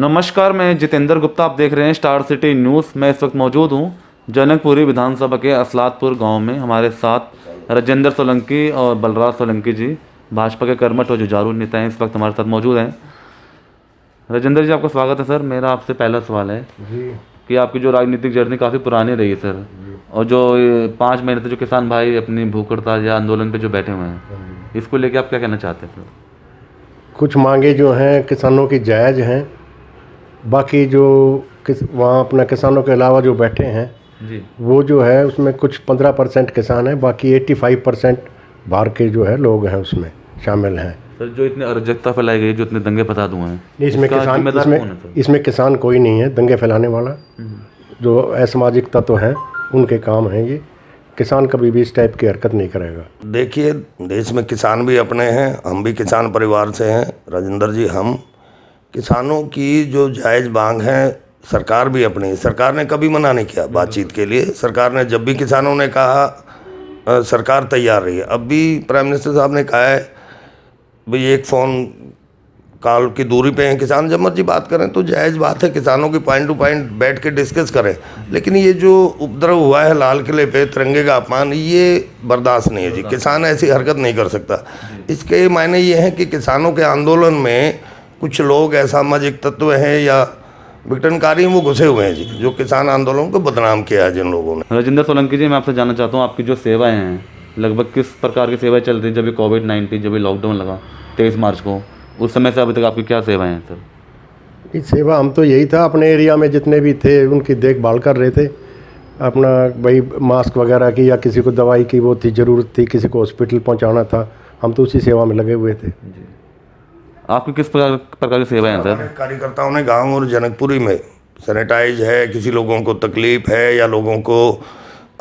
नमस्कार, मैं जितेंद्र गुप्ता। आप देख रहे हैं स्टार सिटी न्यूज़। मैं इस वक्त मौजूद हूँ जनकपुरी विधानसभा के असलातपुर गांव में। हमारे साथ राजेंद्र सोलंकी और बलराज सोलंकी जी, भाजपा के कर्मठ और जुझारू नेता हैं, इस वक्त हमारे साथ मौजूद हैं। राजेंद्र जी, आपका स्वागत है सर। मेरा आपसे पहला सवाल है जी कि आपकी जो राजनीतिक जर्नी काफ़ी पुरानी रही है सर, और जो 5 महीने से जो किसान भाई अपनी भूख हड़ताल या आंदोलन पे जो बैठे हुए हैं, इसको लेके आप क्या कहना चाहते हैं सर? कुछ मांगे जो हैं किसानों की जायज़ हैं, बाकी जो वहाँ अपना किसानों के अलावा जो बैठे हैं जी, वो जो है उसमें कुछ 15% किसान हैं, बाकी 85% बाहर के जो है लोग हैं उसमें शामिल हैं। सर जो इतनी अराजकता फैलाई गई, जो इतने दंगे फसाद हुए हैं, इसमें इसका किसान जिम्मेदार कौन है सर? इसमें किसान कोई नहीं है दंगे फैलाने वाला। जो असामाजिक तत्व हैं उनके काम हैं ये। किसान कभी भी इस टाइप की हरकत नहीं करेगा। देखिए, देश में किसान भी अपने हैं, हम भी किसान परिवार से हैं राजेंद्र जी। हम किसानों की जो जायज़ मांग है, सरकार भी अपनी, सरकार ने कभी मना नहीं किया बातचीत के लिए। सरकार ने जब भी किसानों ने कहा सरकार तैयार रही है। अब भी प्राइम मिनिस्टर साहब ने कहा है भाई एक फ़ोन कॉल की दूरी पे हैं किसान, जब मर्जी बात करें, तो जायज़ बात है। किसानों की पॉइंट टू पॉइंट बैठ के डिस्कस करें। लेकिन ये जो उपद्रव हुआ है लाल किले पे, तिरंगे का अपमान, ये बर्दाश्त नहीं है जी। किसान ऐसी हरकत नहीं कर सकता। इसके मायने ये हैं कि किसानों के आंदोलन में कुछ लोग असामाजिक तत्व हैं या विघटनकारी वो घुसे हुए हैं जी, जो किसान आंदोलन को बदनाम किया है जिन लोगों ने। राजेंद्र सोलंकी जी, मैं आपसे जानना चाहता हूँ, आपकी जो सेवाएं हैं, लगभग किस प्रकार की सेवाएं चल रही हैं? जब ये कोविड-19, जब ये लॉकडाउन लगा 23 मार्च को, उस समय से अभी तक आपकी क्या सेवाएं हैं सर? इस सेवा हम तो यही था, अपने एरिया में जितने भी थे उनकी देखभाल कर रहे थे। अपना भाई मास्क वगैरह की या किसी को दवाई की वो थी ज़रूरत थी, किसी को हॉस्पिटल पहुंचाना था, हम तो उसी सेवा में लगे हुए थे। जी, आपकी किस प्रकार की सेवाएं हैं सर? हमारे कार्यकर्ताओं ने गांव और जनकपुरी में सैनिटाइज है, किसी लोगों को तकलीफ है या लोगों को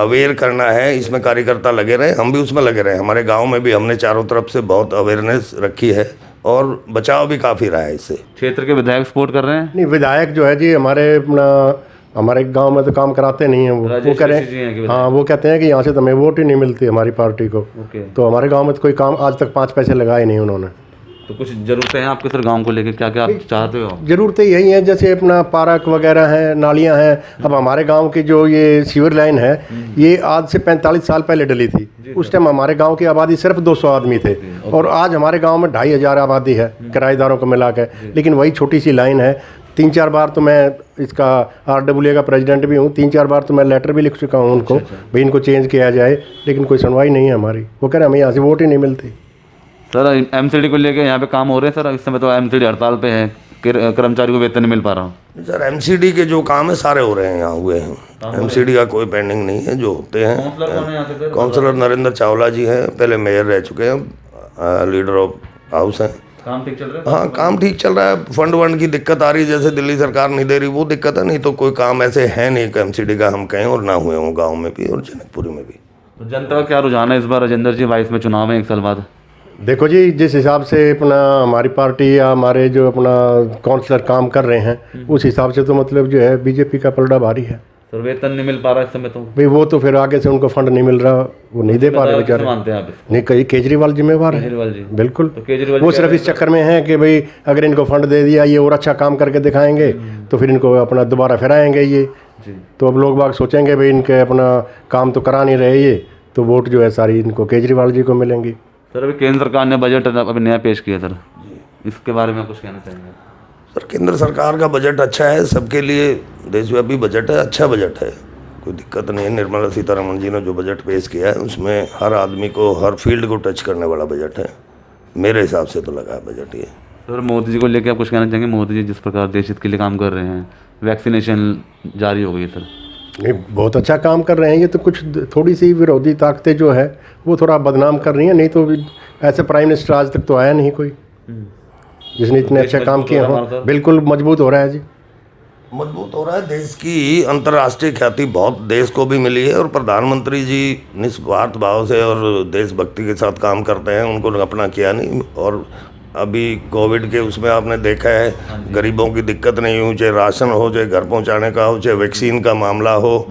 अवेयर करना है, इसमें कार्यकर्ता लगे रहे, हम भी उसमें लगे रहे। हमारे गांव में भी हमने चारों तरफ से बहुत अवेयरनेस रखी है और बचाव भी काफ़ी रहा है इससे। क्षेत्र के विधायक सपोर्ट कर रहे हैं? नहीं, विधायक जो है जी हमारे गांव में तो काम कराते नहीं हैं। वो कह रहे जी हैं कि हैं, हाँ, वो कहते हैं कि यहाँ से तो हमें वोट ही नहीं मिलती हमारी पार्टी को। ओके, तो हमारे गांव में तो कोई काम आज तक 5 पैसे लगाए नहीं उन्होंने। तो कुछ ज़रूरतें हैं आपके सर गांव को लेके? क्या क्या आप चाहते हो? ज़रूरतें यही हैं, जैसे अपना पार्क वगैरह हैं, नालियां हैं। अब हमारे गांव की जो ये सीवर लाइन है, ये आज से 45 साल पहले डली थी। उस टाइम हमारे गांव की आबादी सिर्फ 200 आदमी थे, और आज हमारे गांव में 2500 आबादी है किराएदारों को मिला के। लेकिन वही छोटी सी लाइन है। 3-4 बार तो मैं इसका RWA का प्रेसिडेंट भी हूँ, 3-4 बार तो मैं लेटर भी लिख चुका हूँ उनको, भाई इनको चेंज किया जाए, लेकिन कोई सुनवाई नहीं है हमारी। वो कह रहे हैं हमें यहाँ से वोट ही नहीं मिलती। सर MCD को लेके यहाँ पे काम हो रहे हैं सर? इस समय तो MCD हड़ताल पे है, कर्मचारी को वेतन नहीं मिल पा रहा। सर MCD के जो काम है सारे हो रहे हैं, यहाँ हुए हैं। MCD का कोई पेंडिंग नहीं है, जो होते हैं। काउंसलर नरेंद्र चावला जी हैं, पहले मेयर रह चुके हैं, लीडर ऑफ हाउस हैं। काम ठीक चल रहा है? हाँ, काम ठीक चल रहा है। फंड वंड की दिक्कत आ रही है, जैसे दिल्ली सरकार नहीं दे रही, वो दिक्कत है। नहीं तो कोई काम ऐसे है नहीं कि MCD का हम कहें और ना हुए हों, गाँव में भी और जनकपुरी में भी। तो जनता का क्या रुझान है इस बार राजेंद्र जी? 22 में चुनाव है, 1 साल बाद। देखो जी, जिस हिसाब से अपना हमारी पार्टी या हमारे जो अपना काउंसलर काम कर रहे हैं, उस हिसाब से तो मतलब जो है बीजेपी का पलड़ा भारी है। सर वेतन नहीं मिल पा रहा इस समय तो? भाई वो तो फिर आगे से उनको फंड नहीं मिल रहा, वो नहीं दे पा रहे बेचारे। मानते हैं आप? नहीं, कहीं केजरीवाल जिम्मेवार है। केजरीवाल जी? बिल्कुल। तो केजरीवाल वो सिर्फ इस चक्कर में है कि भाई अगर इनको फंड दे दिया, ये और अच्छा काम करके दिखाएंगे, तो फिर इनको अपना दोबारा फिर आएंगे ये जी। तो अब लोग बाग सोचेंगे भाई इनके अपना काम तो करा नहीं रहे ये, तो वोट जो है सारी इनको केजरीवाल जी को मिलेंगी। सर अभी केंद्र सरकार ने बजट अभी नया पेश किया सर, इसके बारे में कुछ कहना चाहेंगे? सर केंद्र सरकार का बजट अच्छा है, सबके लिए देशव्यापी बजट है, अच्छा बजट है, कोई दिक्कत नहीं है। निर्मला सीतारमण जी ने जो बजट पेश किया है उसमें हर आदमी को, हर फील्ड को टच करने वाला बजट है, मेरे हिसाब से तो लगा है बजट ये। सर मोदी जी को लेकर आप कुछ कहना चाहेंगे? मोदी जी जिस प्रकार देश हित के लिए काम कर रहे हैं, वैक्सीनेशन जारी हो गई है सर। नहीं, बहुत अच्छा काम कर रहे हैं। ये तो कुछ थोड़ी सी विरोधी ताकतें जो है वो थोड़ा बदनाम कर रही हैं, नहीं तो ऐसे प्राइम मिनिस्टर आज तक तो आया नहीं कोई जिसने इतने अच्छे काम किए हों। बिल्कुल मजबूत हो रहा है जी, मजबूत हो रहा है। देश की अंतर्राष्ट्रीय ख्याति बहुत देश को भी मिली है, और प्रधानमंत्री जी निस्वार्थ भाव से और देशभक्ति के साथ काम करते हैं, उनको अपना किया नहीं। और अभी कोविड के उसमें आपने देखा है, गरीबों की दिक्कत नहीं हुई, चाहे राशन हो, चाहे घर पहुंचाने का हो, चाहे वैक्सीन का मामला हो,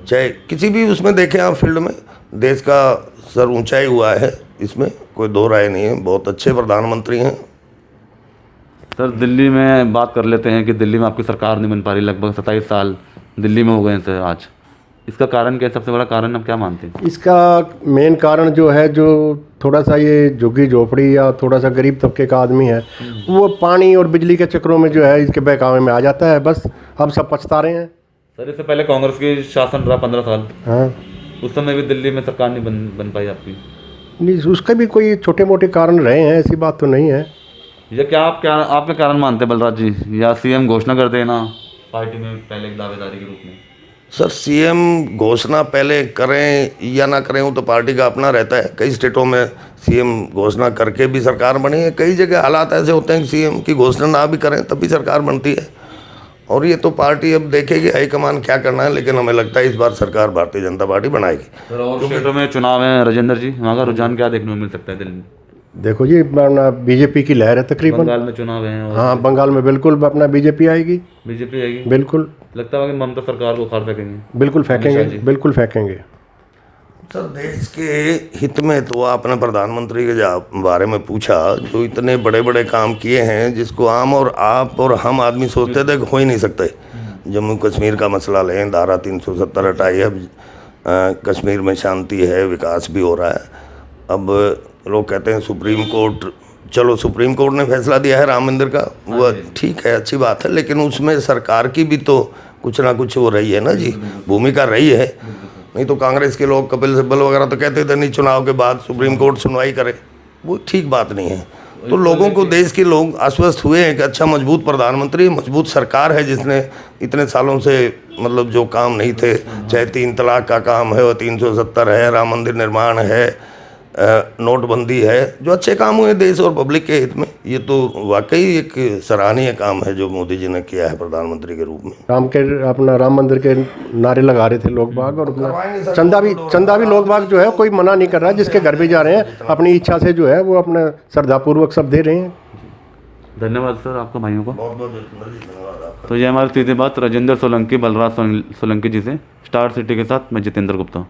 चाहे किसी भी उसमें देखें आप फील्ड में, देश का सर ऊंचाई हुआ है, इसमें कोई दो राय नहीं है। बहुत अच्छे प्रधानमंत्री हैं। सर दिल्ली में बात कर लेते हैं कि दिल्ली में आपकी सरकार नहीं बन पा रही, लगभग 27 साल दिल्ली में हो गए हैं सर आज। इसका कारण क्या है, सबसे बड़ा कारण आप क्या मानते हैं? इसका मेन कारण जो है, जो थोड़ा सा ये झुग्गी झोपड़ी या थोड़ा सा गरीब तबके का आदमी है, वो पानी और बिजली के चक्करों में जो है इसके बहकावे में आ जाता है। बस अब सब पछता रहे हैं। सर इससे पहले कांग्रेस की शासन रहा 15 साल, हाँ, उस समय भी दिल्ली में सरकार नहीं बन पाई आपकी। नहीं, उसके भी कोई छोटे मोटे कारण रहे हैं, ऐसी बात तो नहीं है। या क्या आपके कारण मानते हैं बलराज जी, या सीएम घोषणा कर देना पार्टी में पहले एक दावेदारी के रूप में? सर सीएम घोषणा पहले करें या ना करें वो तो पार्टी का अपना रहता है। कई स्टेटों में सीएम घोषणा करके भी सरकार बनी है, कई जगह हालात ऐसे होते हैं कि सीएम की घोषणा ना भी करें तब भी सरकार बनती है। और ये तो पार्टी अब देखेगी हाईकमान क्या करना है, लेकिन हमें लगता है इस बार सरकार भारतीय जनता पार्टी बनाएगी। सर और स्टेटों में चुनाव है राजेंद्र जी, वहाँ का रुझान क्या देखने को मिल सकता है दिल्ली में? देखो जी, अपना बीजेपी की लहर है तकरीबन। बंगाल में चुनाव है और हाँ, बंगाल में बिल्कुल अपना बीजेपी आएगी। बीजेपी आएगी। बिल्कुल, लगता है कि ममता सरकार को उखाड़ फेंकेंगे। बिल्कुल फेंकेंगे, बिल्कुल फेंकेंगे। सर देश के हित में तो आपने प्रधानमंत्री के बारे में पूछा, जो इतने बड़े बड़े काम किए हैं जिसको आम और आप और हम आदमी सोचते थे कि हो ही नहीं सकते। जम्मू कश्मीर का मसला लें, धारा 370 हटाई, अब कश्मीर में शांति है, विकास भी हो रहा है। अब लोग कहते हैं सुप्रीम कोर्ट, चलो सुप्रीम कोर्ट ने फैसला दिया है राम मंदिर का, वो ठीक है, अच्छी बात है, लेकिन उसमें सरकार की भी तो कुछ ना कुछ हो रही है ना जी, भूमिका रही है। नहीं तो कांग्रेस के लोग, कपिल सिब्बल वगैरह तो कहते थे नहीं चुनाव के बाद सुप्रीम कोर्ट सुनवाई करे, वो ठीक बात नहीं है। तो लोगों को, देश के लोग आश्वस्त हुए हैं कि अच्छा मजबूत प्रधानमंत्री, मजबूत सरकार है जिसने इतने सालों से मतलब जो काम नहीं थे, चाहे 3 तलाक का काम है, और 370 है, राम मंदिर निर्माण है, नोटबंदी है, जो अच्छे काम हुए देश और पब्लिक के हित में, ये तो वाकई एक सराहनीय काम है जो मोदी जी ने किया है प्रधानमंत्री के रूप में। अपना राम मंदिर के नारे लगा रहे थे लोग बाग, और अपना चंदा भी लोग बाग जो है कोई मना नहीं कर रहा है, जिसके घर भी जा रहे हैं अपनी इच्छा से जो है वो अपना श्रद्धापूर्वक सब दे रहे हैं। धन्यवाद सर आपको, भाइयों को बहुत बहुत धन्यवाद आपका। तो ये हमारी सीधी बात राजेंद्र सोलंकी, बलराज सोलंकी जी से। स्टार सिटी के साथ मैं जितेंद्र गुप्ता।